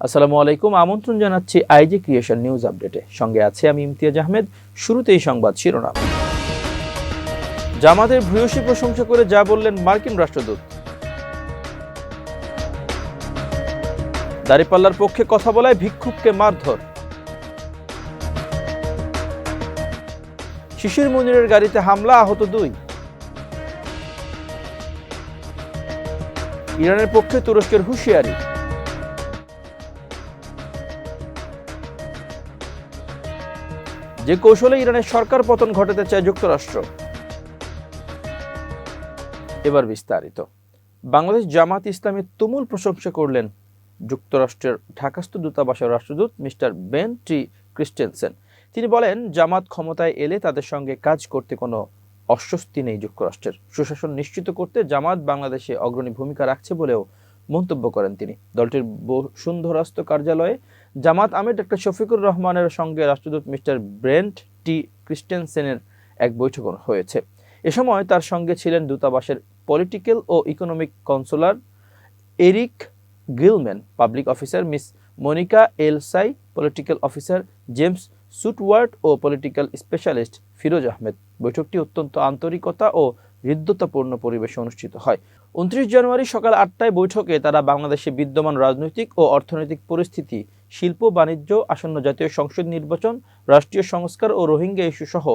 আসসালামু আলাইকুম, আমন্ত্রণ জানাচ্ছি আইজি ক্রিয়েশন নিউজ আপডেটে। সঙ্গে আছে আমি ইমতিয়াজ আহমেদ। শুরুতেই সংবাদ শিরোনাম। জামাতের ভূয়সী প্রশংসা করে যা বললেন মার্কিন রাষ্ট্রদূত। দাঁড়িপাল্লার পক্ষে কথা বলায় ভিক্ষুককে মারধর। শিশির মুনিরের গাড়িতে হামলা, আহত 2। ইরানের পক্ষে তুরস্কের হুঁশিয়ারি। যে কৌশলে ইরানের সরকার পতন ঘটাতে চায় যুক্তরাষ্ট্র। এবার বিস্তারিত। বাংলাদেশ জামাত ইসলামী তুমুল প্রশংসা করলেন যুক্তরাষ্ট্রের ঢাকাস্থ দূতাবাসের রাষ্ট্রদূত মিস্টার বেন টি ক্রিস্টেনসেন। তিনি বলেন, জামাত ক্ষমতায় এলে তাদের সঙ্গে কাজ করতে কোনো অস্বস্তি নেই যুক্তরাষ্ট্রের। সুশাসন নিশ্চিত করতে জামাত বাংলাদেশে অগ্রণী ভূমিকা রাখছে বলেও মন্তব্য করেন তিনি। দলটির বসুন্ধরাস্ত কার্যালয়ে জামাত আমির ডক্টর শফিকুর রহমানের সঙ্গে রাষ্ট্রদূত মিস্টার ব্রেন্ট টি ক্রিস্টেনসেনের এক বৈঠক হয়েছে। এ সময় তার সঙ্গে ছিলেন দূতাবাসের পলিটিক্যাল ও economic consular Eric Gilman, public officer Miss Monica Elsai, political officer James Stewart ও পলিটিক্যাল স্পেশালিস্ট ফিরোজ আহমেদ। বৈঠকটি অত্যন্ত আন্তরিকতা ও হৃদ্যতাপূর্ণ পরিবেশে অনুষ্ঠিত হয়। 29 জানুয়ারি সকাল 8টায় বৈঠকে তারা বাংলাদেশে বিদ্যমান রাজনৈতিক ও অর্থনৈতিক পরিস্থিতি, শিল্প বাণিজ্য, আসন্ন জাতীয় সংসদ নির্বাচন, রাষ্ট্রীয় সংস্কার ও রোহিঙ্গা ইস্যু সহ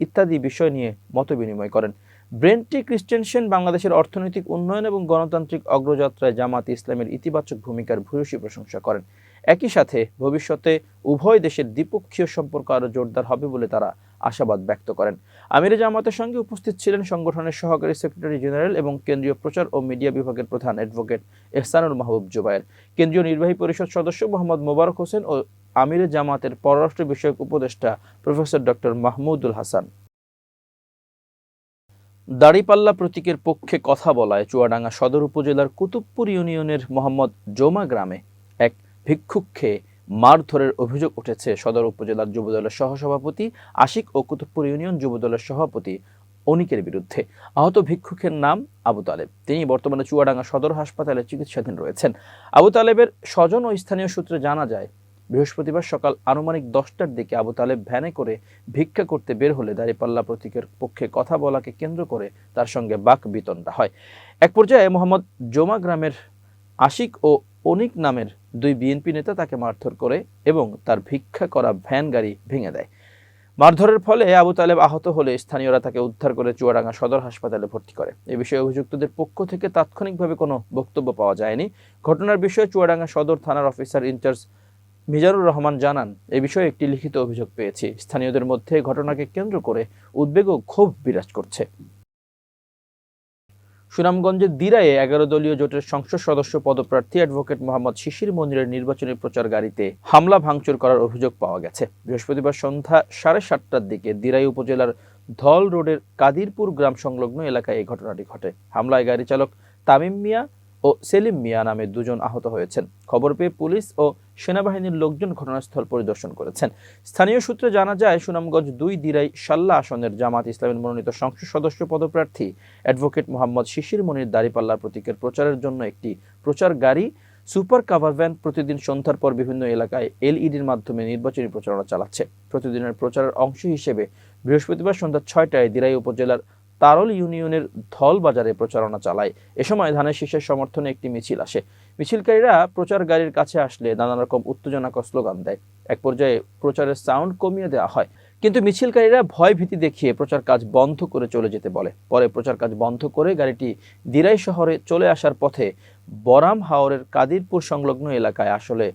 ইত্যাদি বিষয় নিয়ে মতবিনিময় করেন। ব্রেন্ট টি ক্রিস্টেনসেন বাংলাদেশের অর্থনৈতিক উন্নয়ন এবং গণতান্ত্রিক অগ্রযাত্রায় জামাত ইসলামের ইতিবাচক ভূমিকার ভূয়সী প্রশংসা করেন। একই সাথে ভবিষ্যতে উভয় দেশের দ্বিপক্ষীয় সম্পর্ক আরও জোরদার হবে বলে তারা আশাবাদ ব্যক্ত করেন। আমিরে জামাতের সঙ্গে উপস্থিত ছিলেন সংগঠনের সহকারী সেক্রেটারি জেনারেল এবং কেন্দ্রীয় প্রচার ও মিডিয়া বিভাগের প্রধান অ্যাডভোকেট এহসানুল মাহবুব জুবায়ের, কেন্দ্রীয় নির্বাহী পরিষদ সদস্য মোহাম্মদ মোবারক হোসেন ও আমিরে জামাতের পররাষ্ট্র বিষয়ক উপদেষ্টা প্রফেসর ডক্টর মাহমুদুল হাসান। দাঁড়িপাল্লা প্রতীকের পক্ষে কথা বলায় চুয়াডাঙ্গা সদর উপজেলার কুতুবপুর ইউনিয়নের মোহাম্মদ জোমা গ্রামে এক ভিক্ষুককে মারধরের অভিযোগ উঠেছে সদর উপজেলার যুবদলের সহসভাপতি আশিক ও কুতুবপুর ইউনিয়ন যুবদলের সভাপতি অনিকের বিরুদ্ধে। আহত ভিক্ষুকের নাম আবু তালেব। তিনি বর্তমানে চুয়াডাঙ্গা সদর হাসপাতালে চিকিৎসাধীন রয়েছেন। আবু তালেবের স্বজন ও স্থানীয় সূত্রে জানা যায়, বৃহস্পতিবার সকাল আনুমানিক 10টার দিকে আবু তালেব ভ্যানে করে ভিক্ষা করতে বের হলে দাঁড়িপাল্লা প্রতীকের পক্ষে কথা বলাকে কেন্দ্র করে তার সঙ্গে বাক বিতণ্ডা হয়। এক পর্যায়ে মোহাম্মদ জোমা গ্রামের আশিক ও অনিক নামের 2 বিএনপি নেতা তাকে মারধর করে এবং তার ভিক্ষা করা ভ্যান গাড়ি ভেঙে দেয়। মারধরের ফলে আবু তালেব আহত হলে স্থানীয়রা তাকে উদ্ধার করে চুয়াডাঙ্গা সদর হাসপাতালে ভর্তি করে। এ বিষয়ে অভিযুক্তদের পক্ষ থেকে তাৎক্ষণিকভাবে কোনো বক্তব্য পাওয়া যায়নি। ঘটনার বিষয়ে চুয়াডাঙ্গা সদর থানার অফিসার ইনচার্জ মিজানুর রহমান জানান, এ বিষয়ে একটি লিখিত অভিযোগ পেয়েছি। স্থানীয়দের মধ্যে ঘটনাকে কেন্দ্র করে উদ্বেগ ও ক্ষোভ বিরাজ করছে। সুনামগঞ্জের দিরায়ে 11 দলীয় জোটের সংসদ সদস্য পদপ্রার্থী অ্যাডভোকেট মোহাম্মদ শিশির মনিরের নির্বাচনী প্রচার গাড়িতে হামলা ভাঙচুর করার অভিযোগ পাওয়া গেছে। বৃহস্পতিবার সন্ধ্যা 7:30টার দিকে দিরাই উপজেলার ধল রোডের কাদিরপুর গ্রাম সংলগ্ন এলাকায় এই ঘটনাটি ঘটে। হামলায় গাড়ি চালক তামিম মিয়া ও সেলিম মিয়া নামে 2 জন আহত হয়েছেন। খবর পেয়ে পুলিশ ও সেনাবাহিনীর লোকজন ঘটনাস্থল পরিদর্শন করেছেন। স্থানীয় সূত্রে জানা যায়, সুনামগঞ্জ 2 দিরাই সাল্লা আসনের জামাত ইসলামের মনোনীত সংসদ সদস্য পদপ্রার্থী অ্যাডভোকেট মোহাম্মদ শিশির মনির দাঁড়িপাল্লা প্রতীকের প্রচারের জন্য একটি প্রচার গাড়ি সুপার কাভার ভ্যান প্রতিদিন সন্ধ্যার পর বিভিন্ন এলাকায় এলইডির মাধ্যমে নির্বাচনী প্রচারণা চালাচ্ছে। প্রতিদিনের প্রচারের অংশ হিসেবে বৃহস্পতিবার সন্ধ্যা 6টায় দিরাই উপজেলার তারল ইউনিয়নের ধল বাজারে প্রচারণা চালায়। এ সময় ধানের শীষের সমর্থনে একটি মিছিল আসে। মিছিলকারীরা প্রচার গাড়ির কাছে আসলে নানা রকম উত্তেজনাকর স্লোগান দেয়। এক পর্যায়ে প্রচারের সাউন্ড কমিয়ে দেওয়া হয়, কিন্তু মিছিলকারীরা ভয় ভীতি দেখিয়ে প্রচার কাজ বন্ধ করে চলে যেতে বলে। পরে প্রচার কাজ বন্ধ করে গাড়িটি দিরাই শহরে চলে আসার পথে বরাম হাওরের কাদিরপুর সংলগ্ন এলাকায় আসলে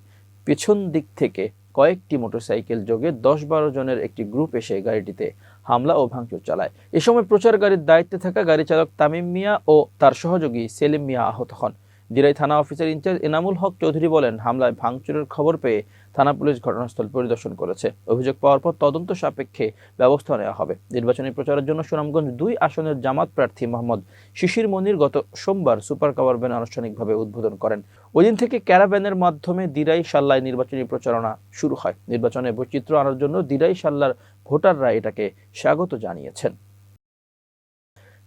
পেছন দিক থেকে কয়েকটি মোটরসাইকেল যোগে 10-12 জনের একটি গ্রুপ এসে গাড়িটিতে হামলা ও ভাঙচুর চালায়। এ সময় প্রচার গাড়ির দায়িত্বে থাকা গাড়ি চালক তামিম মিয়া ও তার সহযোগী সেলিম মিয়া আহত হন। দিরাই থানা অফিসার ইনচার্জ এনামুল হক চৌধুরী বলেন, হামলায় ভাঙচুরের খবর পেয়ে থানা পুলিশ ঘটনাস্থল পরিদর্শন করেছে। অভিযোগ পাওয়ার পর তদন্ত সাপেক্ষে ব্যবস্থা নেওয়া হবে। নির্বাচনী প্রচারের জন্য সুনামগঞ্জ 2 আসনের জামাত প্রার্থী মোহাম্মদ শিশির মনির গত সোমবার সুপার কাভার ভ্যান আনুষ্ঠানিকভাবে উদ্বোধন করেন। ওই দিন থেকে ক্যারাভ্যানের মাধ্যমে দিরাই সাল্লায় নির্বাচনী প্রচারণা শুরু হয়। নির্বাচনে বৈচিত্র্য আনার জন্য দিরাই সাল্লার ভোটাররা এটাকে স্বাগত জানিয়েছেন।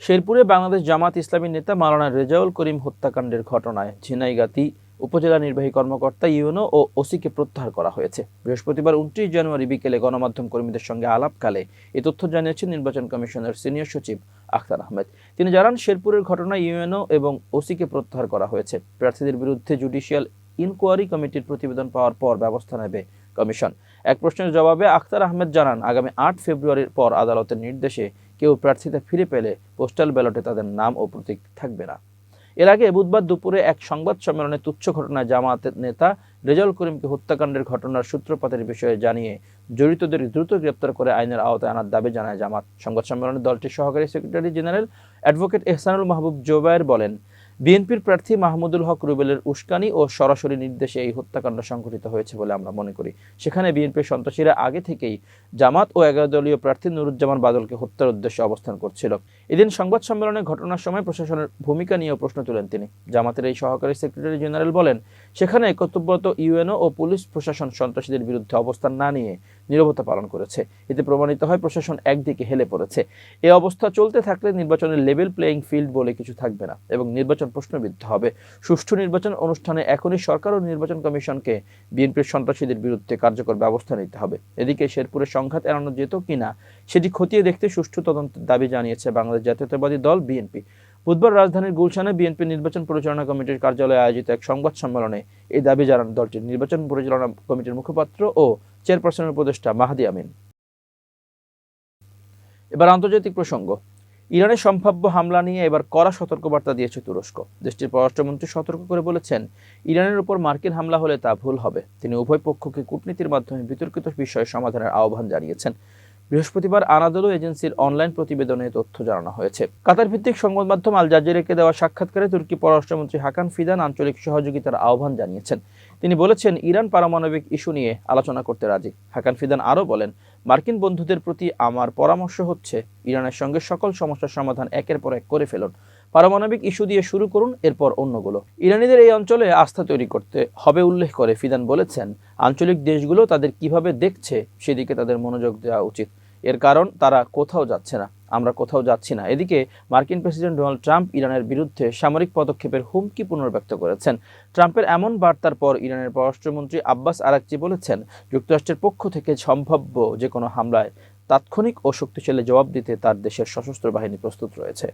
শেরপুরে বাংলাদেশ জামাত ইসলামী নেতা মাওলানা রেজাউল করিম হত্যাকাণ্ডের ঘটনায় ঝিনাইগাতী উপজেলা নির্বাহী কর্মকর্তা, ইউএনও ও ওসিকে প্রত্যাহার করা হয়েছে। বৃহস্পতিবার 29 জানুয়ারি বিকেলে গণমাধ্যম কর্মীদের সঙ্গে আলাপকালে এ তথ্য জানিয়েছেন নির্বাচন কমিশনের সিনিয়র সচিব আখতার আহমেদ। তিনি জানান, শেরপুরের ঘটনায় ইউএনও এবং ওসিকে প্রত্যাহার করা হয়েছে। প্রার্থীদের বিরুদ্ধে জুডিশিয়াল ইনকোয়ারি কমিটির প্রতিবেদন পাওয়ার পর ব্যবস্থা নেবে কমিশন। এক প্রশ্নের জবাবে আখতার আহমেদ জানান, আগামী 8 ফেব্রুয়ারির পর আদালতের নির্দেশে কেউ প্রার্থিতা ফিরে পেলে পোস্টাল ব্যালটে তাদের নাম ও প্রতীক থাকবে না। এর আগে বুধবার দুপুরে এক সংবাদ সম্মেলনে তুচ্ছ ঘটনায় জামায়াতের নেতা রেজাউল করিমকে হত্যাকাণ্ডের ঘটনার সূত্রপাতের বিষয়ে জানিয়ে জড়িতদের দ্রুত গ্রেপ্তার করে আইনের আওতায় আনার দাবি জানায় জামাত। সংবাদ সম্মেলনে দলটির সহকারী সেক্রেটারি জেনারেল অ্যাডভোকেট এহসানুল মাহবুব জোবায়ের বলেন, বিএনপির প্রার্থী মাহমুদুল হক রুবেলের উস্কানি ও সরাসরি নির্দেশে এই হত্যাকাণ্ড সংঘটিত হয়েছে বলে আমরা মনে করি। সেখানে বিএনপির সন্ত্রাসীরা আগে থেকেই জামাত ও 11 দলীয় প্রার্থী নুরুজ্জামান বাদলকে হত্যার উদ্দেশ্যে অবস্থান করছিল। এদিন সংবাদ সম্মেলনে ঘটনার সময় প্রশাসনের ভূমিকা নিয়েও প্রশ্ন তুলেন তিনি। জামাতের এই সহকারী সেক্রেটারি জেনারেল বলেন, সেখানে কর্তব্যরত ইউএনও ও পুলিশ প্রশাসন সন্ত্রাসীদের বিরুদ্ধে অবস্থান না নিয়ে নীরবতা পালন করেছে। এতে প্রমাণিত হয় প্রশাসন একদিকে হেলে পড়েছে। এই অবস্থা চলতে থাকলে নির্বাচনের লেভেল প্লেয়িং ফিল্ড বলে কিছু থাকবে না এবং নির্বাচন প্রশ্নবিদ্ধ হবে। সুষ্ঠু নির্বাচন অনুষ্ঠানে এখনই সরকার ও নির্বাচন কমিশনকে বিএনপির সন্ত্রাসীদের বিরুদ্ধে কার্যকর ব্যবস্থা নিতে হবে। এদিকে শেরপুরের সংঘাত এড়ানো যেত কিনা সেটি খতিয়ে দেখতে সুষ্ঠু তদন্তের দাবি জানিয়েছে বাংলাদেশ জাতীয়তাবাদী দল বিএনপি। বুধবার রাজধানীর গুলশানে বিএনপি নির্বাচন পরিচালনা কমিটির কার্যালয়ে আয়োজিত এক সংবাদ সম্মেলনে এই দাবি জানান দলটির নির্বাচন পরিচালনা কমিটির মুখপাত্র ও চেয়ারপারসনের উপদেষ্টা মাহদি আমিন। এবার আন্তর্জাতিক প্রসঙ্গ। ইরানের সম্ভাব্য হামলা নিয়ে এবার কড়া সতর্কবার্তা দিয়েছে তুরস্ক। দেশটির পররাষ্ট্রমন্ত্রী সতর্ক করে বলেছেন, ইরানের উপর মার্কিন হামলা হলে তা ভুল হবে। তিনি উভয় পক্ষকে কূটনীতির মাধ্যমে বিতর্কিত বিষয় সমাধানের আহ্বান জানিয়েছেন। বৃহস্পতিবার আনাদোলু এজেন্সির অনলাইন প্রতিবেদনে তথ্য জানানো হয়েছে। কাতার ভিত্তিক সংবাদ মাধ্যম আল জাজিরাকে দেওয়া সাক্ষাৎকারে তুর্কি পররাষ্ট্রমন্ত্রী হাকান ফিদান আঞ্চলিক সহযোগিতার আহ্বান জানিয়েছেন। তিনি বলেছেন, ইরান পারমাণবিক ইস্যু নিয়ে আলোচনা করতে রাজি। হাকান ফিদান আরও বলেন, মার্কিন বন্ধুদের প্রতি আমার পরামর্শ হচ্ছে, ইরানের সঙ্গে সকল সমস্যার সমাধান একের পর এক করে ফেলুন। পারমাণবিক ইস্যু দিয়ে শুরু করুন, এরপর অন্যগুলো। ইরানিদের এই অঞ্চলে আস্থা তৈরি করতে হবে উল্লেখ করে ফিদান বলেছেন, আঞ্চলিক দেশগুলো তাদের কিভাবে দেখছে সেদিকে তাদের মনোযোগ দেওয়া উচিত। এর কারণ তারা কোথাও যাচ্ছে না, আমরা কোথাও যাচ্ছি না। এদিকে মার্কিন প্রেসিডেন্ট ডোনাল্ড ট্রাম্প ইরানের বিরুদ্ধে সামরিক পদক্ষেপের হুমকি পুনর্ব্যক্ত করেছেন। ট্রাম্পের এমন বার্তার পর ইরানের পররাষ্ট্রমন্ত্রী আব্বাস আরাকচি বলেছেন, যুক্তরাষ্ট্রের পক্ষ থেকে সম্ভাব্য যে কোনো হামলায় তাৎক্ষণিক ও শক্তিশালী জবাব দিতে তার দেশের সশস্ত্র বাহিনী প্রস্তুত রয়েছে।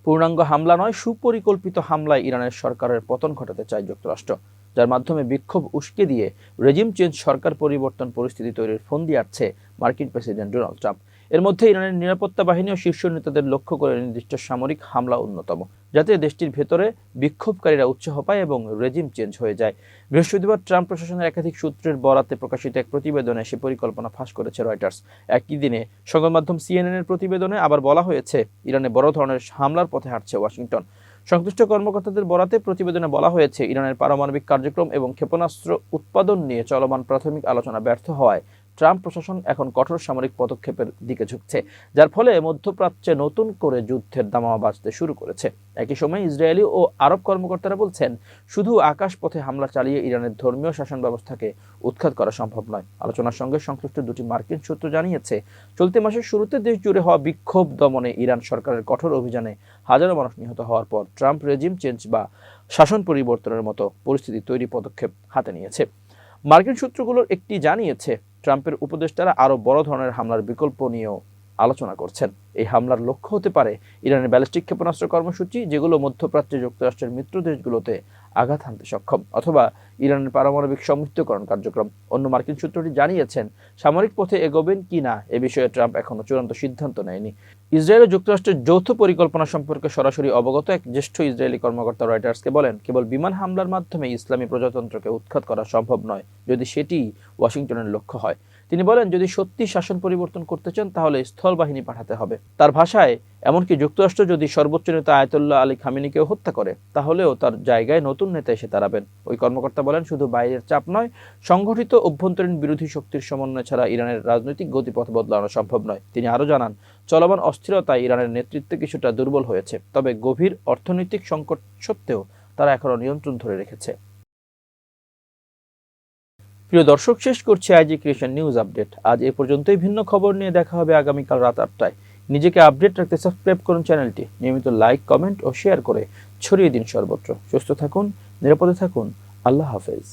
পূর্ণাঙ্গ হামলা নয়, সুপরিকল্পিত হামলায় ইরানের সরকারের পতন ঘটাতে চায় যুক্তরাষ্ট্র, যার মাধ্যমে বিক্ষোভ উস্কে দিয়ে রেজিম চেঞ্জ, সরকার পরিবর্তন পরিস্থিতি তৈরির ফন্দি আটছে মার্কিন প্রেসিডেন্ট ডোনাল্ড ট্রাম্প। এর মধ্যে ইরানের নিরাপত্তা বাহিনী ও শীর্ষ নেতাদের লক্ষ্য করে নির্দিষ্ট সামরিক হামলা অন্যতম, যাতে দেশটির ভেতরে বিক্ষোভকারীরা উৎসাহ পায় এবং রেজিম চেঞ্জ হয়ে যায়। বৃহস্পতিবার ট্রাম্প প্রশাসনের একাধিক সূত্রের বরাতে প্রকাশিত এক প্রতিবেদনে সে পরিকল্পনা ফাঁস করেছে রয়টার্স। একই দিনে সংবাদ মাধ্যম CNN এর প্রতিবেদনে আবার বলা হয়েছে, ইরানে বড় ধরনের হামলার পথে হাঁটছে ওয়াশিংটন। সংশ্লিষ্ট কর্মকর্তাদের বরাতে প্রতিবেদনে বলা হয়েছে, ইরানের পারমাণবিক কার্যক্রম এবং ক্ষেপণাস্ত্র উৎপাদন নিয়ে চলমান প্রাথমিক আলোচনা ব্যর্থ হওয়ায় ট্রাম্প প্রশাসন এখন কঠোর সামরিক পদক্ষেপের দিকে ঝুঁকছে, যার ফলে মধ্যপ্রাচ্যে নতুন করে যুদ্ধের দামামা বাজতে শুরু করেছে। একই সময় ইসরায়েলি ও আরব কর্মকর্তারা বলছেন, শুধু আকাশপথে হামলা চালিয়ে ইরানের ধর্মীয় শাসন ব্যবস্থাকে উৎখাত করা সম্ভব নয়। আলোচনার সঙ্গে সংশ্লিষ্ট দুটি মার্কিন সূত্র জানিয়েছে, চলতি মাসের শুরুতে দেশ জুড়ে হওয়া বিক্ষোভ দমনে ইরান সরকারের কঠোর অভিযানে হাজারো মানুষ নিহত হওয়ার পর ট্রাম্প রেজিম চেঞ্জ বা শাসন পরিবর্তনের মতো পরিস্থিতি তৈরি পদক্ষেপ হাতে নিয়েছে। মার্কিন সূত্রগুলোর একটি জানিয়েছে, ট্রাম্পের উপদেষ্টারা আরও বড় ধরনের হামলার বিকল্প নিয়েও আলোচনা করছেন। এই হামলার লক্ষ্য হতে পারে ইরানের ব্যালিস্টিক ক্ষেপণাস্ত্র কর্মসূচি, যেগুলো মধ্যপ্রাচ্যে যুক্তরাষ্ট্রের মিত্র দেশগুলোতে আঘাত হানতে সক্ষম, অথবা ইরানের পারমাণবিক সমৃদ্ধকরণ কার্যক্রম। অন্য মার্কিন সূত্রটি জানিয়েছেন, সামরিক পথে এগোবেন কি না এ বিষয়ে ট্রাম্প এখনো চূড়ান্ত সিদ্ধান্ত নেয়নি। ইসরায়েল ও যুক্তরাষ্ট্রের যৌথ পরিকল্পনা সম্পর্কে সরাসরি অবগত এক জ্যেষ্ঠ ইসরায়েলি কর্মকর্তা রয়টার্সকে বলেন, কেবল বিমান হামলার মাধ্যমে ইসলামী প্রজাতন্ত্রকে উৎখাত করা সম্ভব নয়, যদি সেটি ওয়াশিংটনের লক্ষ্য হয়। তিনি বলেন, যদি সত্যি শাসন পরিবর্তন করতে চান তাহলে স্থল বাহিনী পাঠাতে হবে। তার ভাষায়, এমনকি যুক্তরাষ্ট্র যদি সর্বোচ্চ নেতা আয়াতুল্লাহ আলী খামেনিকেও হত্যা করে, তাহলেও তার জায়গায় নতুন নেতা এসে দাঁড়াবেন। ওই কর্মকর্তা বলেন, শুধু বাইরের চাপ নয়, সংগঠিত অভ্যন্তরীণ বিরোধী শক্তির সমন্বয় ছাড়া ইরানের রাজনৈতিক গতিপথ বদলানো সম্ভব নয়। তিনি আরও জানান, চলমান অস্থিরতায় ইরানের নেতৃত্ব কিছুটা দুর্বল হয়েছে, তবে গভীর অর্থনৈতিক সংকট সত্ত্বেও তারা এখনো নিয়ন্ত্রণ ধরে রেখেছে। প্রিয় দর্শক, শেষ করছি আইজি ক্রিয়েশন নিউজ আপডেট। আজ এ পর্যন্তই। ভিন্ন খবর নিয়ে দেখা হবে আগামীকাল রাত 8টায়। নিজেকে আপডেট রাখতে সাবস্ক্রাইব করুন চ্যানেলটি, নিয়মিত লাইক, কমেন্ট ও শেয়ার করে ছড়িয়ে দিন সর্বত্র। সুস্থ থাকুন, নিরাপদে থাকুন। আল্লাহ হাফেজ।